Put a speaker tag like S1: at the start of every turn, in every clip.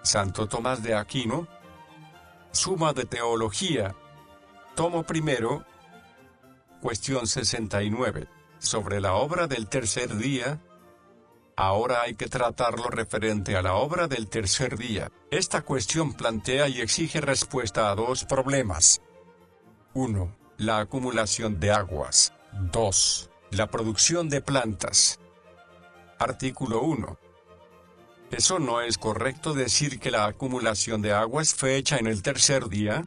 S1: Santo Tomás de Aquino. Suma de Teología. Tomo primero. Cuestión 69. Sobre la obra del tercer día. Ahora hay que tratar lo referente a la obra del tercer día. Esta cuestión plantea y exige respuesta a dos problemas. 1. La acumulación de aguas. 2. La producción de plantas. Artículo 1. ¿Eso no es correcto decir que la acumulación de aguas fue hecha en el tercer día?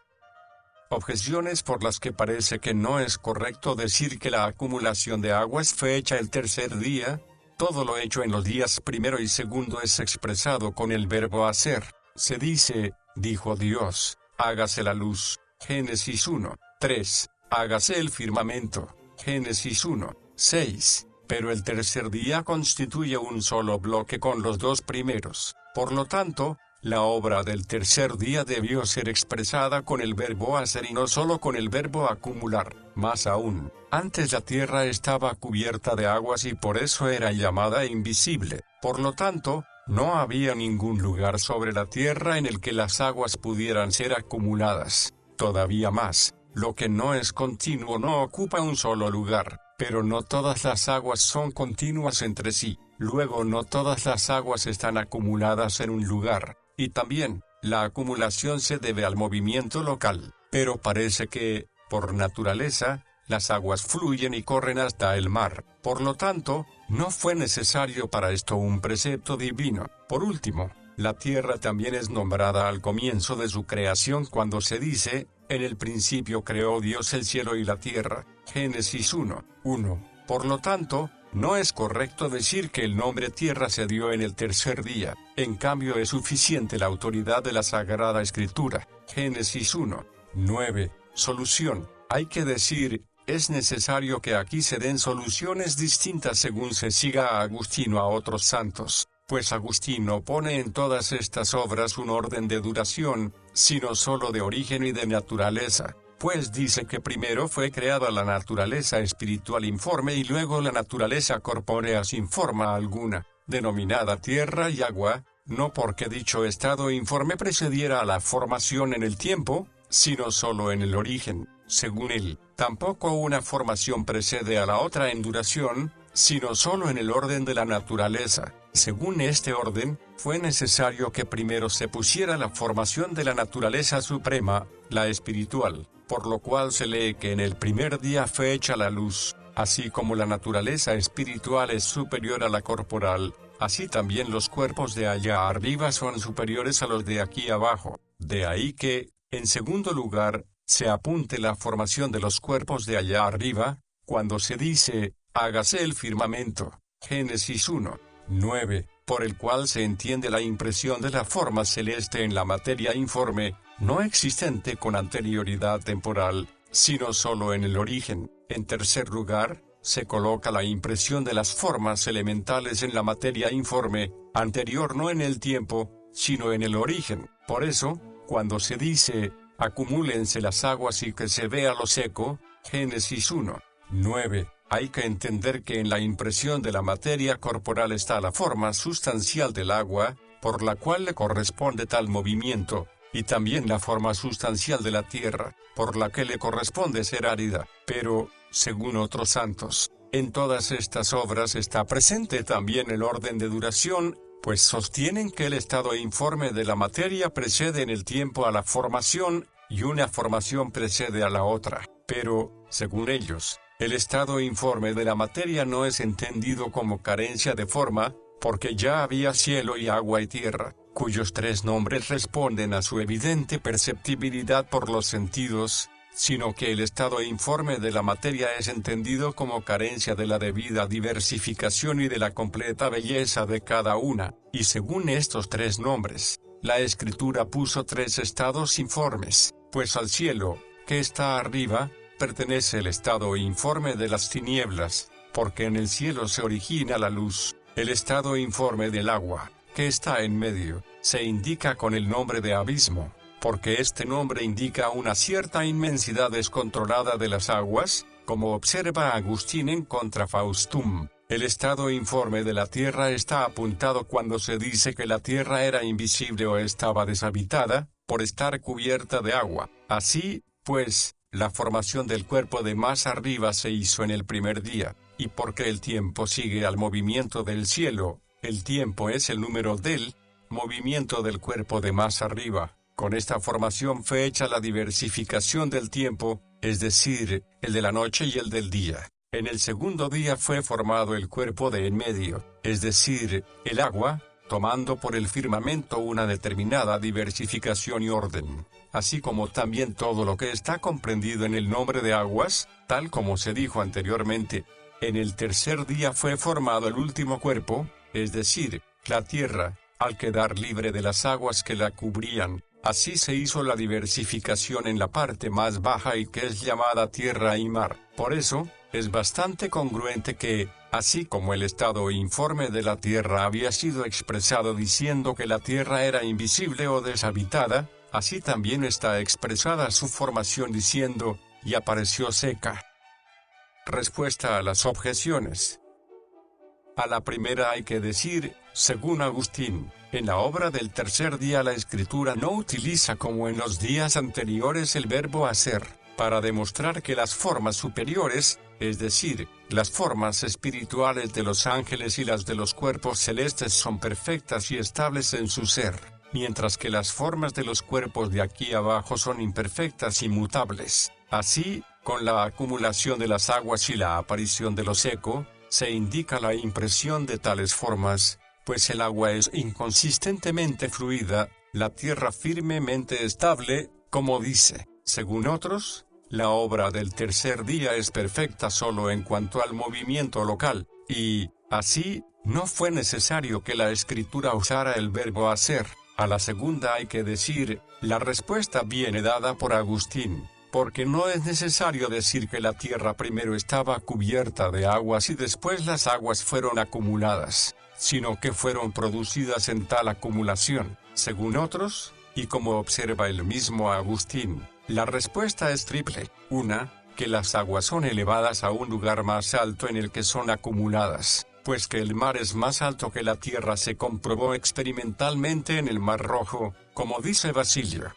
S1: Objeciones por las que parece que no es correcto decir que la acumulación de aguas fue hecha el tercer día. Todo lo hecho en los días primero y segundo es expresado con el verbo hacer. Se dice, dijo Dios, hágase la luz. Génesis 1. 3. Hágase el firmamento. Génesis 1. 6. Pero el tercer día constituye un solo bloque con los dos primeros. Por lo tanto, la obra del tercer día debió ser expresada con el verbo hacer y no solo con el verbo acumular. Más aún, antes la tierra estaba cubierta de aguas y por eso era llamada invisible. Por lo tanto, no había ningún lugar sobre la tierra en el que las aguas pudieran ser acumuladas. Todavía más, lo que no es continuo no ocupa un solo lugar. Pero no todas las aguas son continuas entre sí. Luego no todas las aguas están acumuladas en un lugar. Y también, la acumulación se debe al movimiento local. Pero parece que, por naturaleza, las aguas fluyen y corren hasta el mar. Por lo tanto, no fue necesario para esto un precepto divino. Por último, la tierra también es nombrada al comienzo de su creación cuando se dice, en el principio creó Dios el cielo y la tierra. Génesis 1. 1. Por lo tanto, no es correcto decir que el nombre tierra se dio en el tercer día. En cambio es suficiente la autoridad de la Sagrada Escritura. Génesis 1. 9. Solución. Hay que decir, es necesario que aquí se den soluciones distintas según se siga a Agustino a otros santos. Pues Agustino pone en todas estas obras un orden de duración, sino solo de origen y de naturaleza, pues dice que primero fue creada la naturaleza espiritual informe y luego la naturaleza corpórea sin forma alguna, denominada tierra y agua, no porque dicho estado informe precediera a la formación en el tiempo, sino solo en el origen. Según él, tampoco una formación precede a la otra en duración, sino solo en el orden de la naturaleza. Según este orden, fue necesario que primero se pusiera la formación de la naturaleza suprema, la espiritual, por lo cual se lee que en el primer día fue hecha la luz. Así como la naturaleza espiritual es superior a la corporal, así también los cuerpos de allá arriba son superiores a los de aquí abajo. De ahí que, en segundo lugar, se apunte la formación de los cuerpos de allá arriba, cuando se dice, hágase el firmamento. Génesis 1. 9, por el cual se entiende la impresión de la forma celeste en la materia informe, no existente con anterioridad temporal, sino solo en el origen. En tercer lugar, se coloca la impresión de las formas elementales en la materia informe, anterior no en el tiempo, sino en el origen. Por eso, cuando se dice, acumúlense las aguas y que se vea lo seco, Génesis 1. 9. Hay que entender que en la impresión de la materia corporal está la forma sustancial del agua, por la cual le corresponde tal movimiento, y también la forma sustancial de la tierra, por la que le corresponde ser árida. Pero, según otros santos, en todas estas obras está presente también el orden de duración, pues sostienen que el estado informe de la materia precede en el tiempo a la formación, y una formación precede a la otra. Pero, según ellos, el estado informe de la materia no es entendido como carencia de forma, porque ya había cielo y agua y tierra, cuyos tres nombres responden a su evidente perceptibilidad por los sentidos, sino que el estado informe de la materia es entendido como carencia de la debida diversificación y de la completa belleza de cada una, y según estos tres nombres, la Escritura puso tres estados informes, pues al cielo, que está arriba, pertenece el estado informe de las tinieblas, porque en el cielo se origina la luz. El estado informe del agua, que está en medio, se indica con el nombre de abismo, porque este nombre indica una cierta inmensidad descontrolada de las aguas, como observa Agustín en Contra Faustum. El estado informe de la Tierra está apuntado cuando se dice que la Tierra era invisible o estaba deshabitada, por estar cubierta de agua. Así, pues, la formación del cuerpo de más arriba se hizo en el primer día, y porque el tiempo sigue al movimiento del cielo, el tiempo es el número del movimiento del cuerpo de más arriba. Con esta formación fue hecha la diversificación del tiempo, es decir, el de la noche y el del día. En el segundo día fue formado el cuerpo de en medio, es decir, el agua, tomando por el firmamento una determinada diversificación y orden, así como también todo lo que está comprendido en el nombre de aguas, tal como se dijo anteriormente. En el tercer día fue formado el último cuerpo, es decir, la tierra, al quedar libre de las aguas que la cubrían. Así se hizo la diversificación en la parte más baja y que es llamada tierra y mar. Por eso, es bastante congruente que, así como el estado informe de la Tierra había sido expresado diciendo que la Tierra era invisible o deshabitada, así también está expresada su formación diciendo, y apareció seca. Respuesta a las objeciones. A la primera hay que decir, según Agustín, en la obra del tercer día la Escritura no utiliza como en los días anteriores el verbo hacer, para demostrar que las formas superiores, es decir, las formas espirituales de los ángeles y las de los cuerpos celestes son perfectas y estables en su ser, mientras que las formas de los cuerpos de aquí abajo son imperfectas y mutables. Así, con la acumulación de las aguas y la aparición de lo seco, se indica la impresión de tales formas, pues el agua es inconsistentemente fluida, la tierra firmemente estable, como dice. Según otros, la obra del tercer día es perfecta solo en cuanto al movimiento local, y, así, no fue necesario que la Escritura usara el verbo hacer. A la segunda hay que decir, la respuesta viene dada por Agustín, porque no es necesario decir que la tierra primero estaba cubierta de aguas y después las aguas fueron acumuladas, sino que fueron producidas en tal acumulación, según otros, y como observa el mismo Agustín. La respuesta es triple. Una, que las aguas son elevadas a un lugar más alto en el que son acumuladas, pues que el mar es más alto que la tierra se comprobó experimentalmente en el Mar Rojo, como dice Basilio.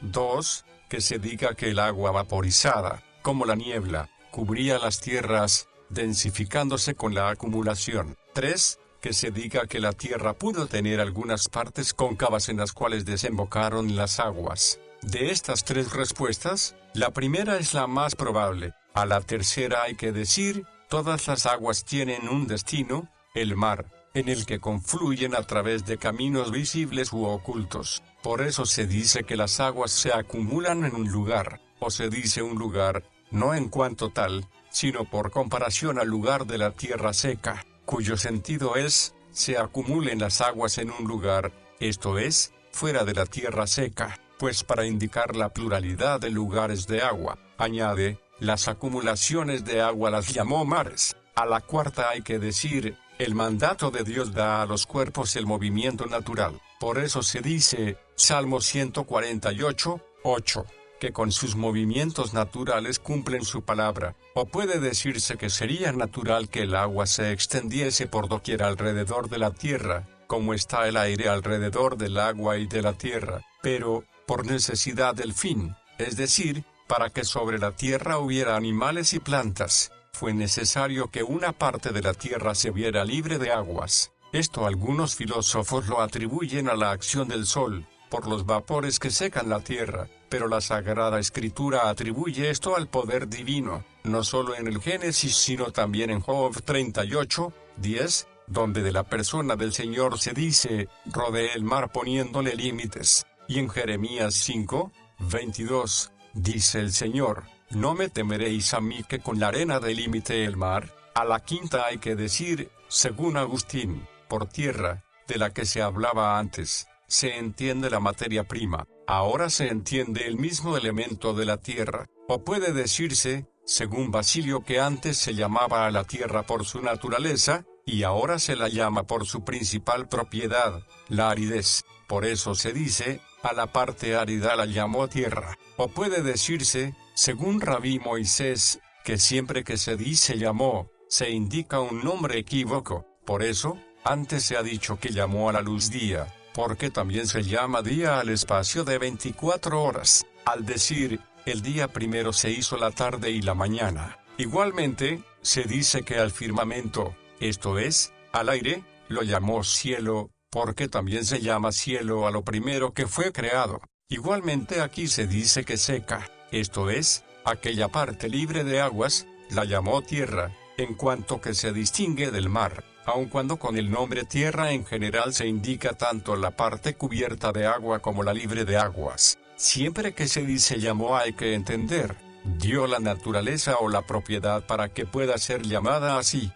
S1: 2. Que se diga que el agua vaporizada, como la niebla, cubría las tierras, densificándose con la acumulación. 3. Que se diga que la tierra pudo tener algunas partes cóncavas en las cuales desembocaron las aguas. De estas tres respuestas, la primera es la más probable. A la tercera hay que decir, todas las aguas tienen un destino, el mar, en el que confluyen a través de caminos visibles u ocultos. Por eso se dice que las aguas se acumulan en un lugar, o se dice un lugar, no en cuanto tal, sino por comparación al lugar de la tierra seca, cuyo sentido es, se acumulen las aguas en un lugar, esto es, fuera de la tierra seca, pues para indicar la pluralidad de lugares de agua, añade, las acumulaciones de agua las llamó mares. A la cuarta hay que decir, el mandato de Dios da a los cuerpos el movimiento natural. Por eso se dice, Salmo 148, 8, que con sus movimientos naturales cumplen su palabra, o puede decirse que sería natural que el agua se extendiese por doquier alrededor de la tierra, como está el aire alrededor del agua y de la tierra, pero, por necesidad del fin, es decir, para que sobre la tierra hubiera animales y plantas, fue necesario que una parte de la tierra se viera libre de aguas. Esto algunos filósofos lo atribuyen a la acción del sol, por los vapores que secan la tierra, pero la Sagrada Escritura atribuye esto al poder divino, no solo en el Génesis sino también en Job 38, 10, donde de la persona del Señor se dice, rodee el mar poniéndole límites, y en Jeremías 5, 22, dice el Señor, no me temeréis a mí que con la arena delimite el mar. A la quinta hay que decir, según Agustín, por tierra, de la que se hablaba antes, se entiende la materia prima, ahora se entiende el mismo elemento de la tierra, o puede decirse, según Basilio que antes se llamaba a la tierra por su naturaleza, y ahora se la llama por su principal propiedad, la aridez. Por eso se dice, a la parte árida la llamó tierra, o puede decirse, según Rabí Moisés, que siempre que se dice llamó, se indica un nombre equívoco. Por eso, antes se ha dicho que llamó a la luz día, porque también se llama día al espacio de 24 horas, al decir, el día primero se hizo la tarde y la mañana. Igualmente, se dice que al firmamento, esto es, al aire, lo llamó cielo, porque también se llama cielo a lo primero que fue creado. Igualmente aquí se dice que seca, esto es, aquella parte libre de aguas, la llamó tierra, en cuanto que se distingue del mar, aun cuando con el nombre tierra en general se indica tanto la parte cubierta de agua como la libre de aguas. Siempre que se dice llamó hay que entender, dio la naturaleza o la propiedad para que pueda ser llamada así.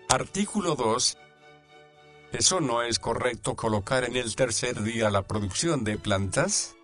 S1: Artículo 2. ¿Eso no es correcto colocar en el tercer día la producción de plantas?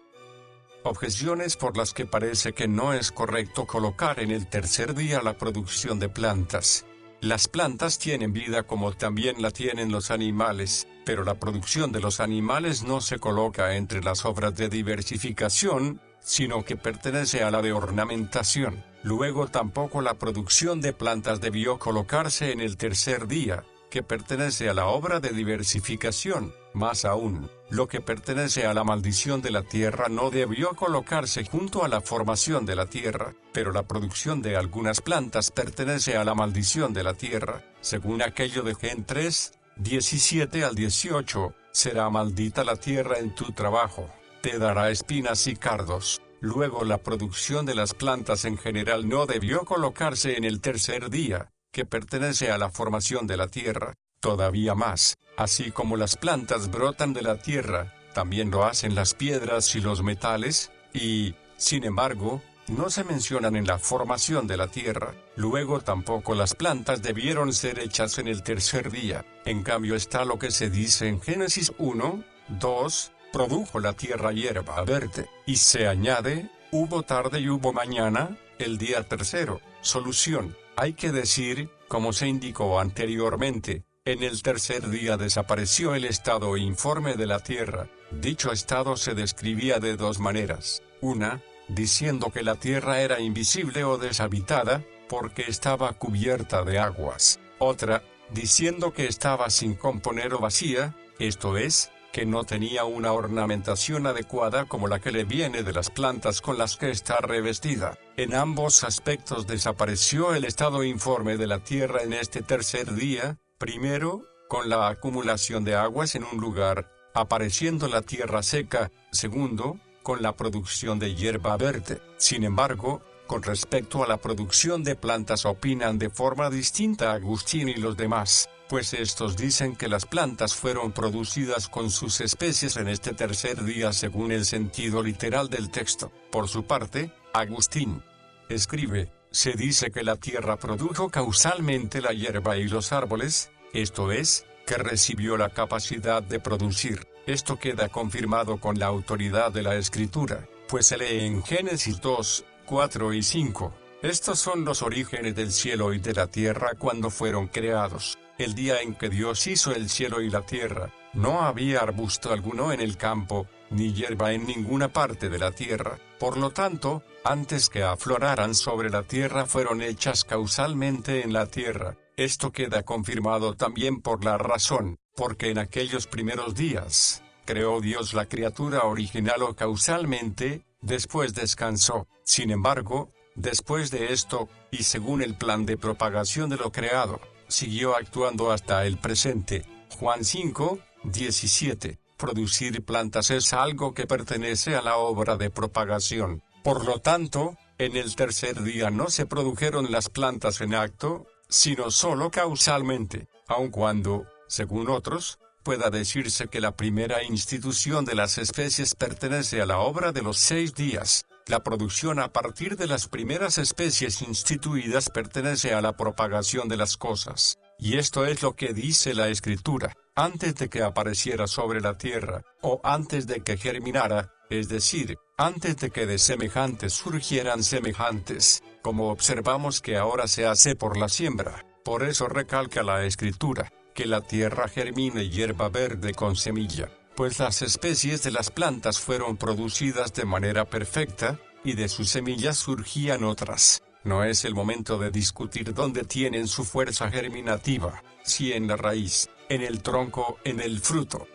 S1: Objeciones por las que parece que no es correcto colocar en el tercer día la producción de plantas. Las plantas tienen vida como también la tienen los animales, pero la producción de los animales no se coloca entre las obras de diversificación, sino que pertenece a la de ornamentación. Luego tampoco la producción de plantas debió colocarse en el tercer día, que pertenece a la obra de diversificación. Más aún, lo que pertenece a la maldición de la tierra no debió colocarse junto a la formación de la tierra, pero la producción de algunas plantas pertenece a la maldición de la tierra, según aquello de Gen 3, 17 al 18, será maldita la tierra en tu trabajo, te dará espinas y cardos. Luego la producción de las plantas en general no debió colocarse en el tercer día, que pertenece a la formación de la tierra. Todavía más, así como las plantas brotan de la tierra, también lo hacen las piedras y los metales, y, sin embargo, no se mencionan en la formación de la tierra. Luego tampoco las plantas debieron ser hechas en el tercer día. En cambio está lo que se dice en Génesis 1, 2, produjo la tierra hierba verde, y se añade, hubo tarde y hubo mañana, el día tercero. Solución, hay que decir, como se indicó anteriormente, en el tercer día desapareció el estado informe de la tierra. Dicho estado se describía de dos maneras. Una, diciendo que la tierra era invisible o deshabitada, porque estaba cubierta de aguas. Otra, diciendo que estaba sin componer o vacía, esto es, que no tenía una ornamentación adecuada como la que le viene de las plantas con las que está revestida. En ambos aspectos desapareció el estado informe de la tierra en este tercer día. Primero, con la acumulación de aguas en un lugar, apareciendo la tierra seca. Segundo, con la producción de hierba verde. Sin embargo, con respecto a la producción de plantas opinan de forma distinta Agustín y los demás, pues estos dicen que las plantas fueron producidas con sus especies en este tercer día según el sentido literal del texto. Por su parte, Agustín escribe, se dice que la tierra produjo causalmente la hierba y los árboles, esto es, que recibió la capacidad de producir. Esto queda confirmado con la autoridad de la Escritura, pues se lee en Génesis 2, 4 y 5. Estos son los orígenes del cielo y de la tierra cuando fueron creados. El día en que Dios hizo el cielo y la tierra, no había arbusto alguno en el campo, ni hierba en ninguna parte de la tierra. Por lo tanto, antes que afloraran sobre la tierra fueron hechas causalmente en la tierra. Esto queda confirmado también por la razón, porque en aquellos primeros días, creó Dios la criatura original o causalmente, después descansó. Sin embargo, después de esto, y según el plan de propagación de lo creado, siguió actuando hasta el presente. Juan 5, 17. Producir plantas es algo que pertenece a la obra de propagación. Por lo tanto, en el tercer día no se produjeron las plantas en acto, sino solo causalmente, aun cuando, según otros, pueda decirse que la primera institución de las especies pertenece a la obra de los 6 días. La producción a partir de las primeras especies instituidas pertenece a la propagación de las cosas. Y esto es lo que dice la Escritura, antes de que apareciera sobre la tierra, o antes de que germinara, es decir, antes de que de semejantes surgieran semejantes, como observamos que ahora se hace por la siembra. Por eso recalca la Escritura, que la tierra germine hierba verde con semilla, pues las especies de las plantas fueron producidas de manera perfecta, y de sus semillas surgían otras. No es el momento de discutir dónde tienen su fuerza germinativa, si en la raíz, en el tronco, en el fruto.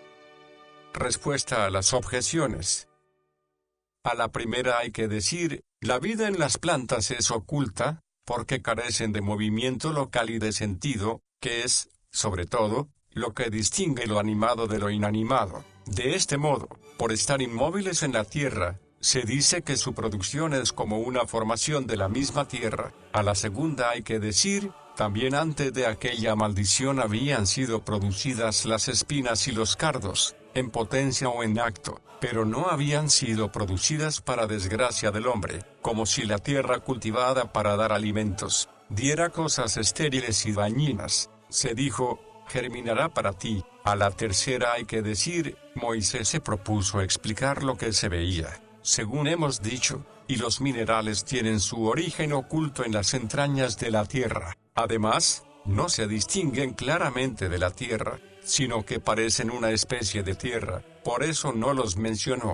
S1: Respuesta a las objeciones. A la primera hay que decir, la vida en las plantas es oculta, porque carecen de movimiento local y de sentido, que es, sobre todo, lo que distingue lo animado de lo inanimado. De este modo, por estar inmóviles en la tierra, se dice que su producción es como una formación de la misma tierra. A la segunda hay que decir, también antes de aquella maldición habían sido producidas las espinas y los cardos, en potencia o en acto, pero no habían sido producidas para desgracia del hombre, como si la tierra cultivada para dar alimentos, diera cosas estériles y dañinas. Se dijo, germinará para ti. A la tercera hay que decir, Moisés se propuso explicar lo que se veía, según hemos dicho, y los minerales tienen su origen oculto en las entrañas de la tierra. Además, no se distinguen claramente de la tierra, sino que parecen una especie de tierra, por eso no los mencionó.